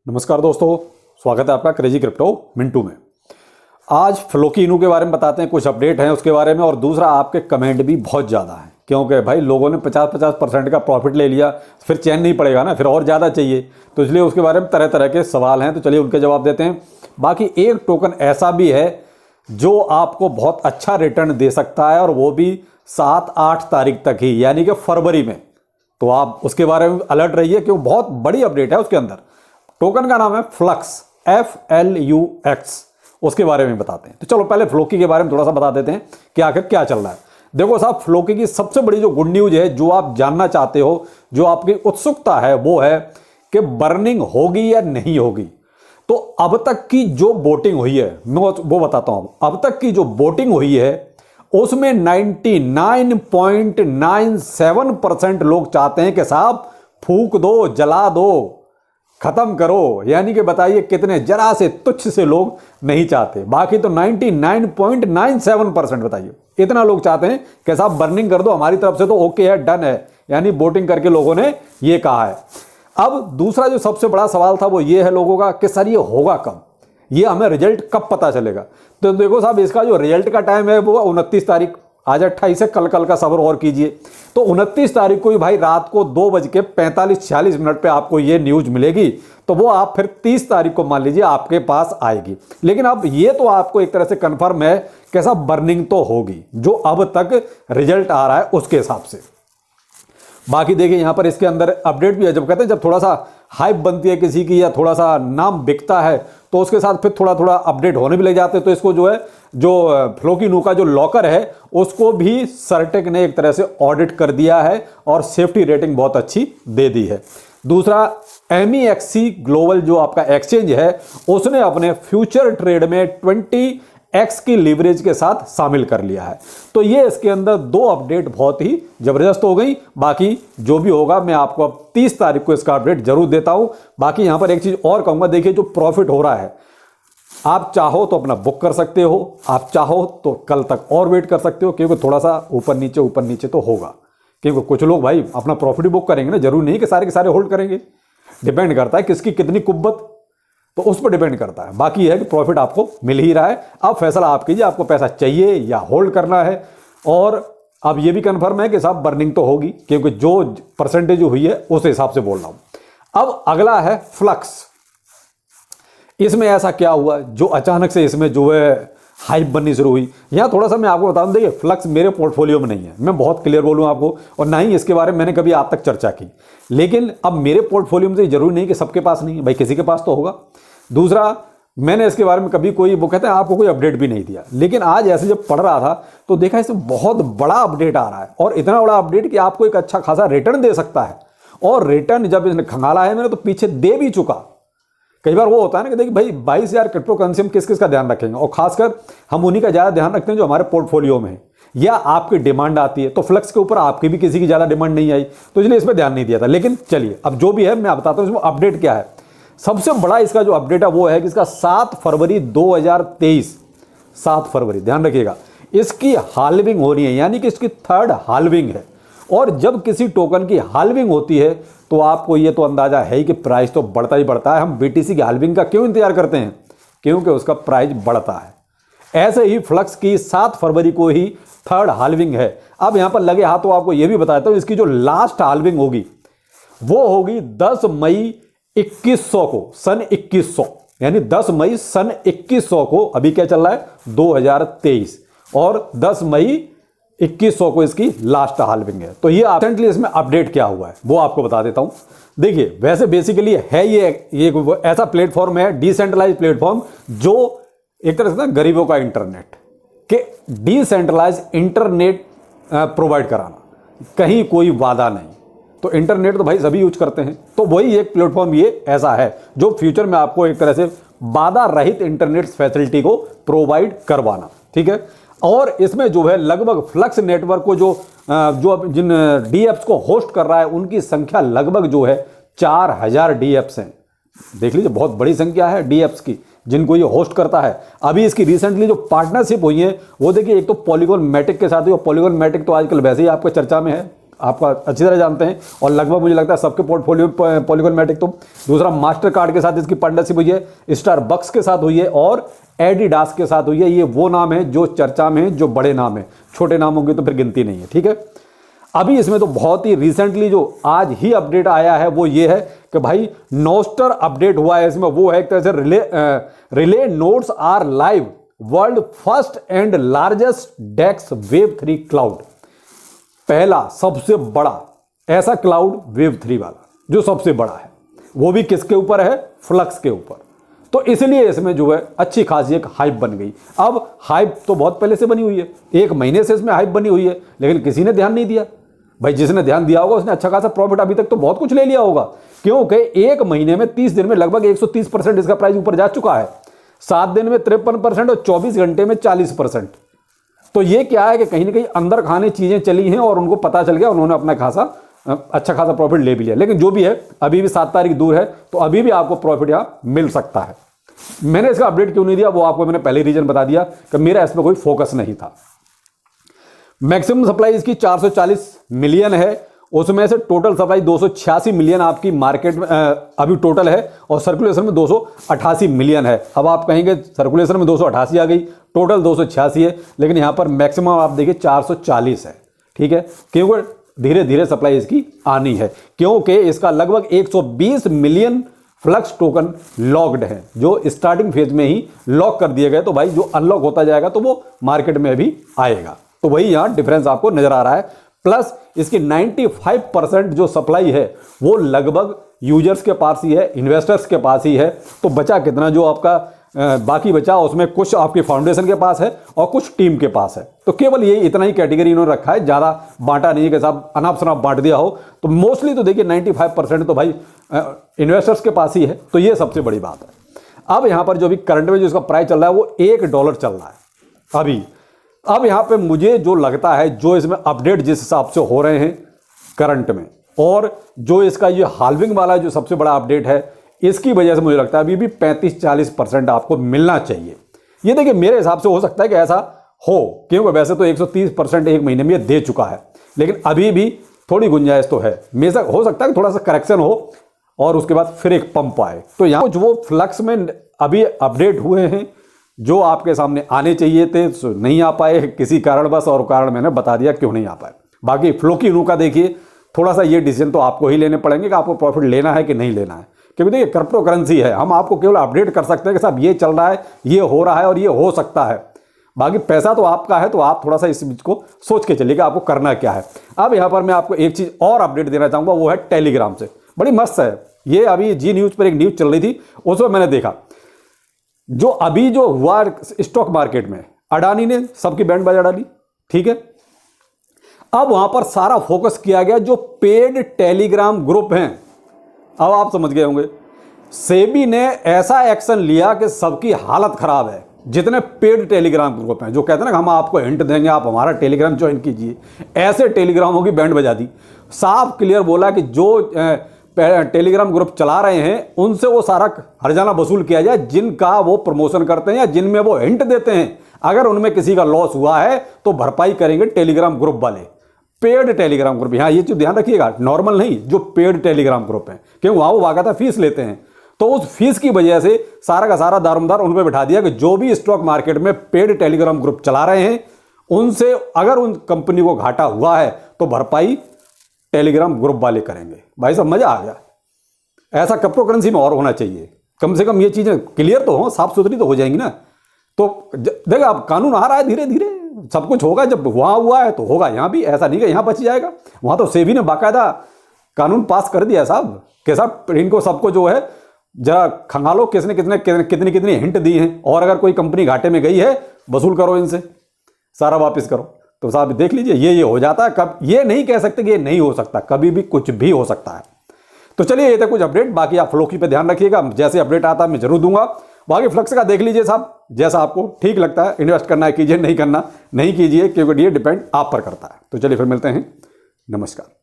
नमस्कार दोस्तों, स्वागत है आपका क्रेजी क्रिप्टो मिंटू में। आज फ्लोकी इनू के बारे में बताते हैं, कुछ अपडेट हैं उसके बारे में। और दूसरा, आपके कमेंट भी बहुत ज़्यादा हैं क्योंकि भाई लोगों ने 50% का प्रॉफिट ले लिया, फिर चैन नहीं पड़ेगा ना, फिर और ज़्यादा चाहिए, तो इसलिए उसके बारे में तरह तरह के सवाल हैं। तो चलिए उनके जवाब देते हैं। बाकी एक टोकन ऐसा भी है जो आपको बहुत अच्छा रिटर्न दे सकता है, और वो भी 7-8 तारीख तक ही, यानी कि फरवरी में। तो आप उसके बारे में अलर्ट रहिए क्योंकि बहुत बड़ी अपडेट है उसके अंदर। टोकन का नाम है फ्लक्स, FLUX। उसके बारे में बताते हैं। तो चलो पहले फ्लोकी के बारे में थोड़ा सा बता देते हैं कि आखिर क्या चल रहा है। देखो साहब, फ्लोकी की सबसे बड़ी जो गुड न्यूज है, जो आप जानना चाहते हो, जो आपकी उत्सुकता है, वो है कि बर्निंग होगी या नहीं होगी। तो अब तक की जो वोटिंग हुई है, मैं वो बताता हूं। अब तक की जो वोटिंग हुई है उसमें 99.97% लोग चाहते हैं कि साहब फूक दो, जला दो, खत्म करो। यानी कि बताइए कितने, जरा से तुच्छ से लोग नहीं चाहते। बाकी तो 99.97% बताइए, इतना लोग चाहते हैं कि साहब बर्निंग कर दो, हमारी तरफ से तो ओके है, डन है। यानी वोटिंग करके लोगों ने ये कहा है। अब दूसरा जो सबसे बड़ा सवाल था वो ये है लोगों का कि सर ये होगा कब, ये हमें रिजल्ट कब पता चलेगा। तो देखो साहब, इसका जो रिजल्ट का टाइम है वो 29 तारीख, आज 28 है, कल का सब्र और कीजिए। तो 29 तारीख को ही भाई रात को 2:45-46 पे आपको ये न्यूज मिलेगी। तो वो आप फिर 30 तारीख को मान लीजिए आपके पास आएगी। लेकिन अब ये तो आपको एक तरह से कंफर्म है कि साहब बर्निंग तो होगी, जो अब तक रिजल्ट आ रहा है उसके हिसाब से। बाकी देखिए यहाँ पर इसके अंदर अपडेट भी है। जब कहते हैं जब थोड़ा सा हाइप बनती है किसी की या थोड़ा सा नाम बिकता है, तो उसके साथ फिर थोड़ा थोड़ा अपडेट होने भी लग जाते हैं। तो इसको जो है, जो फ्लोकी नू का जो लॉकर है, उसको भी सरटेक ने एक तरह से ऑडिट कर दिया है और सेफ्टी रेटिंग बहुत अच्छी दे दी है। दूसरा, MEXC ग्लोबल जो आपका एक्सचेंज है, उसने अपने फ्यूचर ट्रेड में 20x की लीवरेज के साथ शामिल कर लिया है। तो ये इसके अंदर दो अपडेट बहुत ही जबरदस्त हो गई। बाकी जो भी होगा मैं आपको अब 30 तारीख को इसका अपडेट जरूर देता हूं। बाकी यहां पर एक चीज और कहूंगा, देखिए जो प्रॉफिट हो रहा है, आप चाहो तो अपना बुक कर सकते हो, आप चाहो तो कल तक और वेट कर सकते हो, क्योंकि थोड़ा सा ऊपर नीचे तो होगा। क्योंकि कुछ लोग भाई अपना प्रॉफिट बुक करेंगे ना, जरूरी नहीं कि सारे के सारे होल्ड करेंगे। डिपेंड करता है किसकी कितनी कुब्बत, तो उस पर डिपेंड करता है। बाकी है कि प्रॉफिट आपको मिल ही रहा है। अब फैसला आप कीजिए, आपको पैसा चाहिए या होल्ड करना है। और अब ये भी कंफर्म है कि साहब बर्निंग तो होगी, क्योंकि जो परसेंटेज हुई है उस हिसाब से बोल रहा हूं। अब अगला है फ्लक्स। इसमें ऐसा क्या हुआ जो अचानक से इसमें जो है हाइप बननी शुरू हुई। यहां थोड़ा सा मैं आपको बता दूं, देखिए फ्लक्स मेरे पोर्टफोलियो में नहीं है, मैं बहुत क्लियर बोलूं आपको, और ना ही इसके बारे में मैंने कभी आप तक चर्चा की। लेकिन अब मेरे पोर्टफोलियो में तो जरूरी नहीं कि सबके पास नहीं है, भाई किसी के पास तो होगा। दूसरा, मैंने इसके बारे में कभी कोई, वो कहते हैं आपको कोई अपडेट भी नहीं दिया। लेकिन आज ऐसे जब पढ़ रहा था तो देखा इसमें बहुत बड़ा अपडेट आ रहा है, और इतना बड़ा अपडेट कि आपको एक अच्छा खासा रिटर्न दे सकता है। और रिटर्न जब इसने खंगाला है मैंने, तो पीछे दे भी चुका। कई बार वो होता है ना कि देखिए भाई 22,000 क्रिप्टो करेंसी में किस किस का ध्यान रखेंगे, और खासकर हम उन्हीं का ज़्यादा ध्यान रखते हैं जो हमारे पोर्टफोलियो में है, या आपकी डिमांड आती है। तो फ्लक्स के ऊपर आपकी भी किसी की ज़्यादा डिमांड नहीं आई, तो इसलिए इस पर ध्यान नहीं दिया था। लेकिन चलिए अब जो भी है मैं बताता हूँ इसमें अपडेट क्या है। सबसे बड़ा इसका जो अपडेट है वो है कि इसका 7 फरवरी 2023, 7 फरवरी ध्यान रखिएगा, इसकी हाल्विंग हो रही है, यानी कि इसकी 3rd हाल्विंग है। और जब किसी टोकन की हाल्विंग होती है तो आपको ये तो अंदाजा है ही कि प्राइस तो बढ़ता ही बढ़ता है। हम BTC की हाल्विंग का क्यों इंतजार करते हैं? क्योंकि उसका प्राइस बढ़ता है। ऐसे ही फ्लक्स की 7 फरवरी को ही 3rd हाल्विंग है। अब यहां पर लगे हाथों आपको यह भी बताता हूं, इसकी जो लास्ट हाल्विंग होगी वो होगी 10 मई 2100 को, सन 2100, यानी 10 मई सन 2100 को। अभी क्या चल रहा है 2023, और 10 मई 2100 को इसकी लास्ट हाल्विंग है। तो ये रिसेंटली इसमें अपडेट क्या हुआ है वो आपको बता देता हूं। देखिए वैसे बेसिकली है ये ऐसा प्लेटफॉर्म है, डिसेंट्रलाइज प्लेटफॉर्म, जो एक तरह से गरीबों का इंटरनेट, के डिसेंट्रलाइज इंटरनेट प्रोवाइड कराना, कहीं कोई वादा नहीं। तो इंटरनेट तो भाई सभी यूज करते हैं, तो वही एक प्लेटफॉर्म ये ऐसा है जो फ्यूचर में आपको एक तरह से वादा रहित इंटरनेट फैसिलिटी को प्रोवाइड करवाना, ठीक है। और इसमें जो है लगभग फ्लक्स नेटवर्क को जो जिन DApps को होस्ट कर रहा है उनकी संख्या लगभग जो है 4000 DApps हैं। देख लीजिए बहुत बड़ी संख्या है DApps की जिनको ये होस्ट करता है। अभी इसकी रिसेंटली जो पार्टनरशिप हुई है वो देखिए, एक तो पॉलीगॉन मैटिक के साथ ही, और पॉलीगॉन मैटिक तो आजकल वैसे ही आपको चर्चा में है, आपका अच्छी तरह जानते हैं और लगभग मुझे लगता है सबके पोर्टफोलियो पॉलीगोनमैटिक। तो दूसरा मास्टर कार्ड के साथ इसकी पार्टनरशिप हुई है, स्टारबक्स के साथ हुई है और एडिडास के साथ हुई है। ये वो नाम है जो चर्चा में हैं, जो बड़े नाम हैं, छोटे नामों की तो फिर गिनती नहीं है। ठीक है, अभी इसमें तो बहुत ही रिसेंटली जो आज ही अपडेट आया है वो ये है कि भाई नोस्टर अपडेट हुआ है इसमें। वो है एक तरह से relay nodes are live, world first and largest DEX wave 3 cloud. पहला सबसे बड़ा ऐसा क्लाउड वेव 3 वाला जो सबसे बड़ा है, वो भी किसके ऊपर है? फ्लक्स के ऊपर। तो इसलिए इसमें जो है अच्छी खासी एक हाइप बन गई। अब हाइप तो बहुत पहले से बनी हुई है, 1 महीने से इसमें हाइप बनी हुई है, लेकिन किसी ने ध्यान नहीं दिया। भाई जिसने ध्यान दिया होगा उसने अच्छा खासा प्रॉफिट अभी तक तो बहुत कुछ ले लिया होगा, क्योंकि 1 महीने में 30 दिन में लगभग 130% इसका प्राइस ऊपर जा चुका है, 7 दिन में 53% और 24 घंटे में 40%। तो ये क्या है कि कहीं ना कहीं अंदर खाने चीजें चली हैं और उनको पता चल गया, उन्होंने अपना अच्छा खासा प्रॉफिट ले भी लिया। लेकिन जो भी है अभी भी 7 तारीख दूर है, तो अभी भी आपको प्रॉफिट यहां मिल सकता है। मैंने इसका अपडेट क्यों नहीं दिया वो आपको मैंने पहले रीजन बता दिया कि मेरा इसमें कोई फोकस नहीं था। मैक्सिमम सप्लाई इसकी 440 मिलियन है, उसमें से टोटल सप्लाई 286 मिलियन आपकी मार्केट में अभी टोटल है और सर्कुलेशन में 288 मिलियन है। अब आप कहेंगे सर्कुलेशन में 288 आ गई, टोटल 286 है, लेकिन यहां पर मैक्सिमम आप देखिए 440 है। ठीक है, क्योंकि धीरे धीरे सप्लाई इसकी आनी है, क्योंकि इसका लगभग 120 मिलियन फ्लक्स टोकन लॉक्ड है जो स्टार्टिंग फेज में ही लॉक कर दिए गए। तो भाई जो अनलॉक होता जाएगा तो वो मार्केट में भी आएगा। तो वही यहां डिफरेंस आपको नजर आ रहा है। प्लस इसकी 95% जो सप्लाई है वो लगभग यूजर्स के पास ही है, इन्वेस्टर्स के पास ही है। तो बचा कितना जो आपका बाकी बचा, उसमें कुछ आपकी फाउंडेशन के पास है और कुछ टीम के पास है। तो केवल ये इतना ही कैटेगरी इन्होंने रखा है, ज़्यादा बांटा नहीं है कि साहब अनाप शनाप बांट दिया हो। तो मोस्टली तो देखिए 95% तो भाई इन्वेस्टर्स के पास ही है। तो ये सबसे बड़ी बात है। अब यहाँ पर जो भी करंट में जो इसका प्राइस चल रहा है वो $1 चल रहा है अभी। अब यहाँ पे मुझे जो लगता है, जो इसमें अपडेट जिस हिसाब से हो रहे हैं करंट में, और जो इसका ये हाल्विंग वाला जो सबसे बड़ा अपडेट है, इसकी वजह से मुझे लगता है अभी भी 35-40% आपको मिलना चाहिए। ये देखिए मेरे हिसाब से हो सकता है कि ऐसा हो, क्योंकि वैसे तो 130% 1 महीने में ये दे चुका है, लेकिन अभी भी थोड़ी गुंजाइश तो है। मेरा हो सकता है कि थोड़ा सा करेक्शन हो और उसके बाद फिर एक पंप आए। तो यहाँ जो वो फ्लक्स में अभी अपडेट हुए हैं जो आपके सामने आने चाहिए थे, नहीं आ पाए किसी कारणवश, और कारण मैंने बता दिया क्यों नहीं आ पाए। बाकी फ्लो की रू का देखिए, थोड़ा सा ये डिसीजन तो आपको ही लेने पड़ेंगे कि आपको प्रॉफिट लेना है कि नहीं लेना है, क्योंकि देखिए क्रिप्टो करेंसी है, हम आपको केवल अपडेट कर सकते हैं कि साहब ये चल रहा है, ये हो रहा है और ये हो सकता है। बाकी पैसा तो आपका है, तो आप थोड़ा सा इस चीज को सोच के चलिएगा आपको करना क्या है। अब यहाँ पर मैं आपको एक चीज और अपडेट देना चाहूंगा, वो है टेलीग्राम से। बड़ी मस्त है ये। अभी जी न्यूज पर एक न्यूज चल रही थी, उसमें मैंने देखा जो अभी जो हुआ स्टॉक मार्केट में, अडानी ने सबकी बैंड बाजा डाली। ठीक है, अब वहां पर सारा फोकस किया गया जो पेड टेलीग्राम ग्रुप हैं। अब आप समझ गए होंगे, सेबी ने ऐसा एक्शन लिया कि सबकी हालत खराब है। जितने पेड टेलीग्राम ग्रुप हैं, जो कहते हैं ना हम आपको हिंट देंगे, आप हमारा टेलीग्राम ज्वाइन कीजिए, ऐसे टेलीग्रामों की बैंड बजा दी। साफ क्लियर बोला कि जो टेलीग्राम ग्रुप चला रहे हैं उनसे वो सारा हर्जाना वसूल किया जाए जिनका वो प्रमोशन करते हैं या जिनमें वो हिंट देते हैं। अगर उनमें किसी का लॉस हुआ है तो भरपाई करेंगे टेलीग्राम ग्रुप वाले, पेड टेलीग्राम ग्रुप। यहां ये चीज ध्यान रखिएगा, नॉर्मल नहीं, जो पेड टेलीग्राम ग्रुप हैं, क्योंकि वहां वो बाकायदा फीस लेते हैं। तो उस फीस की वजह से सारा का सारा दारोमदार उन पर बैठा दिया कि जो भी स्टॉक मार्केट में पेड टेलीग्राम ग्रुप चला रहे हैं उनसे अगर उन कंपनी को घाटा हुआ है तो भरपाई टेलीग्राम ग्रुप वाले करेंगे। भाई साहब मजा आ गया। ऐसा क्रिप्टो करेंसी में और होना चाहिए, कम से कम ये चीजें क्लियर तो हो, साफ सुथरी तो हो जाएंगी ना। तो देखा अब कानून आ रहा है धीरे धीरे, सब कुछ होगा। जब वहां हुआ है तो होगा यहाँ भी, ऐसा नहीं कि यहाँ बच जाएगा। वहां तो सेबी ने बाकायदा कानून पास कर दिया साहब कि साहब इनको सबको जो है जरा खंगालो, किसने कितनी कितनी हिंट दी हैं, और अगर कोई कंपनी घाटे में गई है वसूल करो इनसे, सारा वापस करो। तो साहब देख लीजिए ये हो जाता है। कब ये नहीं कह सकते कि ये नहीं हो सकता, कभी भी कुछ भी हो सकता है। तो चलिए ये था कुछ अपडेट। बाकी आप फ्लोकी पे ध्यान रखिएगा, जैसे अपडेट आता है मैं जरूर दूंगा। बाकी फ्लक्स का देख लीजिए साहब, जैसा आपको ठीक लगता है, इन्वेस्ट करना है कीजिए, नहीं करना नहीं कीजिए, क्योंकि ये डिपेंड आप पर करता है। तो चलिए फिर मिलते हैं, नमस्कार।